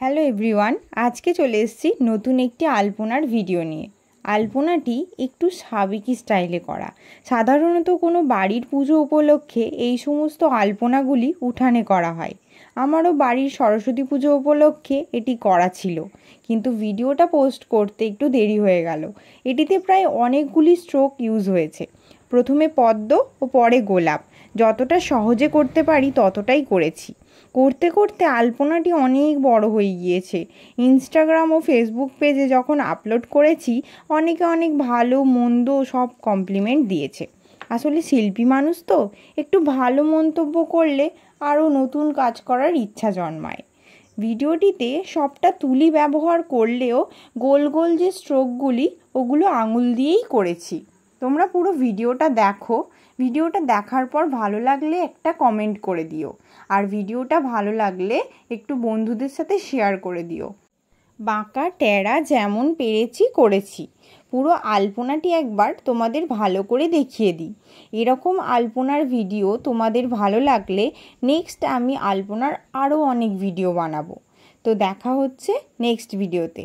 Hello everyone, আজকে চলে এসেছি নতুন একটি আলপনার ভিডিও নিয়ে। আলপনাটি একটু সাবেকি স্টাইলে করা। সাধারণত কোনো বাড়ির পুজো উপলক্ষে এই সমস্ত আলপনাগুলি উঠানে করা হয়। আমারও বাড়ির সরস্বতী পুজো উপলক্ষে এটি করা ছিল, কিন্তু ভিডিওটা পোস্ট করতে একটু দেরি হয়ে গেল। এটিতে প্রায় অনেকগুলি স্ট্রোক ইউজ হয়েছে। প্রথমে পদ্ম ও পরে গোলাপ। যতটা সহজে করতে পারি ততটাই করেছি। করতে করতে আলপনাটি অনেক বড় হয়ে গিয়েছে। ইনস্টাগ্রাম ও ফেসবুক পেজে যখন আপলোড করেছি, অনেকে অনেক ভালো মন্দ সব কমপ্লিমেন্ট দিয়েছে। আসলে শিল্পী মানুষ তো, একটু ভালো মন্তব্য করলে আরও নতুন কাজ করার ইচ্ছা জন্মায়। ভিডিওটিতে সবটা তুলি ব্যবহার করলেও গোল গোল যে স্ট্রোকগুলি, ওগুলো আঙুল দিয়েই করেছি। তোমরা পুরো ভিডিওটা দেখো। ভিডিওটা দেখার পর ভালো লাগলে একটা কমেন্ট করে দিও, আর ভিডিওটা ভালো লাগলে একটু বন্ধুদের সাথে শেয়ার করে দিও। বাঁকা টেরা যেমন পেরেছি করেছি। পুরো আলপনাটি একবার তোমাদের ভালো করে দেখিয়ে দিই। এরকম আলপনার ভিডিও তোমাদের ভালো লাগলে নেক্সট আমি আলপনার আরও অনেক ভিডিও বানাবো। তো দেখা হচ্ছে নেক্সট ভিডিওতে।